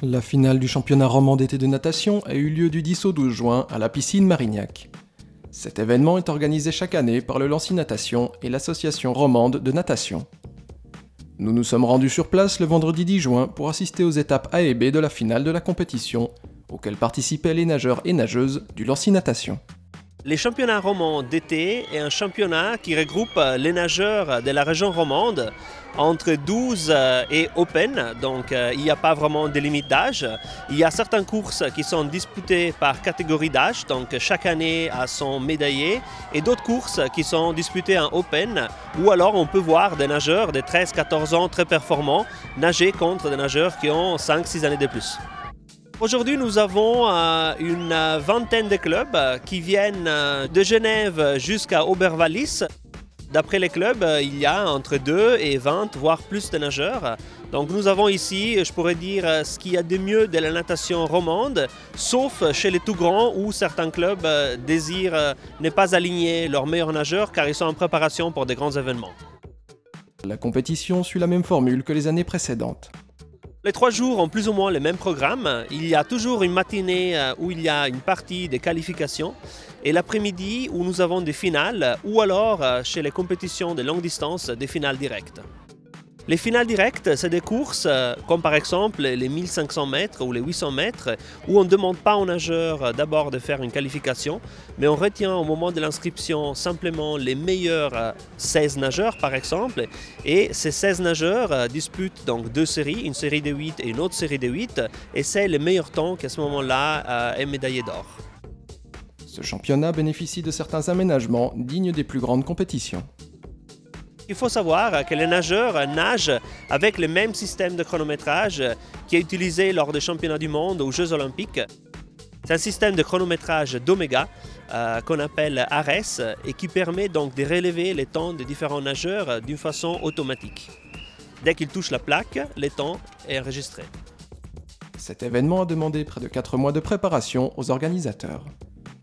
La finale du championnat roman d'été de natation a eu lieu du 10 au 12 juin à la piscine Marignac. Cet événement est organisé chaque année par le Lancy Natation et l'association romande de natation. Nous nous sommes rendus sur place le vendredi 10 juin pour assister aux étapes A et B de la finale de la compétition, auxquelles participaient les nageurs et nageuses du Lancy Natation. Les championnats romans d'été est un championnat qui regroupe les nageurs de la région romande entre 12 et Open, donc il n'y a pas vraiment de limite d'âge. Il y a certaines courses qui sont disputées par catégorie d'âge, donc chaque année a son médaillé, et d'autres courses qui sont disputées en Open, ou alors on peut voir des nageurs de 13-14 ans très performants nager contre des nageurs qui ont 5-6 années de plus. Aujourd'hui, nous avons une vingtaine de clubs qui viennent de Genève jusqu'à Oberwallis. D'après les clubs, il y a entre 2 et 20, voire plus de nageurs. Donc nous avons ici, je pourrais dire, ce qu'il y a de mieux de la natation romande, sauf chez les tout grands où certains clubs désirent ne pas aligner leurs meilleurs nageurs car ils sont en préparation pour des grands événements. La compétition suit la même formule que les années précédentes. Les 3 jours ont plus ou moins le même programme. Il y a toujours une matinée où il y a une partie des qualifications et l'après-midi où nous avons des finales ou alors chez les compétitions de longue distance des finales directes. Les finales directes, c'est des courses comme par exemple les 1500 mètres ou les 800 mètres où on ne demande pas aux nageurs d'abord de faire une qualification, mais on retient au moment de l'inscription simplement les meilleurs 16 nageurs par exemple. Et ces 16 nageurs disputent donc 2 séries, une série de 8 et une autre série de 8, et c'est le meilleur temps qui à ce moment-là est médaillé d'or. Ce championnat bénéficie de certains aménagements dignes des plus grandes compétitions. Il faut savoir que les nageurs nagent avec le même système de chronométrage qui est utilisé lors des championnats du monde aux Jeux olympiques. C'est un système de chronométrage d'Omega qu'on appelle ARES et qui permet donc de relever les temps des différents nageurs d'une façon automatique. Dès qu'ils touchent la plaque, le temps est enregistré. Cet événement a demandé près de 4 mois de préparation aux organisateurs.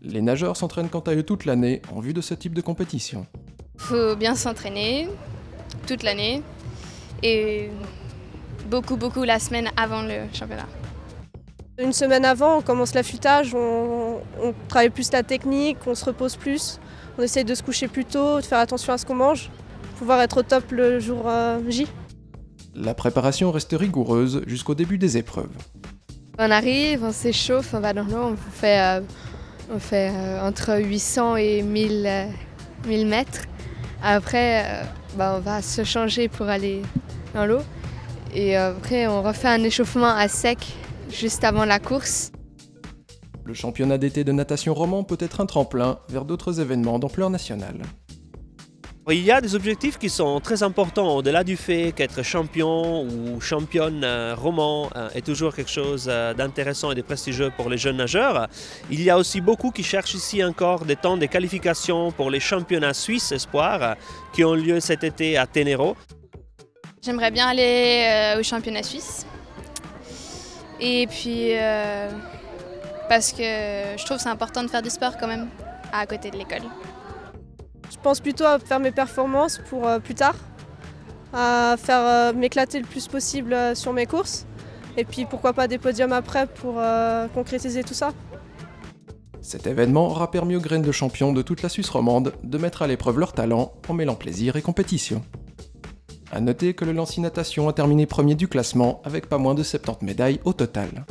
Les nageurs s'entraînent quant à eux toute l'année en vue de ce type de compétition. Il faut bien s'entraîner toute l'année et beaucoup la semaine avant le championnat. Une semaine avant, on commence l'affûtage, on travaille plus la technique, on se repose plus, on essaye de se coucher plus tôt, de faire attention à ce qu'on mange, pour pouvoir être au top le jour J. La préparation reste rigoureuse jusqu'au début des épreuves. On arrive, on s'échauffe, on va dans l'eau, on fait entre 800 et 1000 mètres. Après, on va se changer pour aller dans l'eau et après on refait un échauffement à sec juste avant la course. Le championnat d'été de natation roman peut être un tremplin vers d'autres événements d'ampleur nationale. Il y a des objectifs qui sont très importants au-delà du fait qu'être champion ou championne roman est toujours quelque chose d'intéressant et de prestigieux pour les jeunes nageurs. Il y a aussi beaucoup qui cherchent ici encore des temps de qualification pour les championnats suisses espoirs qui ont lieu cet été à Ténéraux. J'aimerais bien aller au championnat suisse. Et puis parce que je trouve que c'est important de faire du sport quand même à côté de l'école. Je pense plutôt à faire mes performances pour plus tard, à faire m'éclater le plus possible sur mes courses et puis pourquoi pas des podiums après pour concrétiser tout ça. Cet événement aura permis aux graines de champions de toute la Suisse romande de mettre à l'épreuve leur talent en mêlant plaisir et compétition. A noter que le Lancy Natation a terminé premier du classement avec pas moins de 70 médailles au total.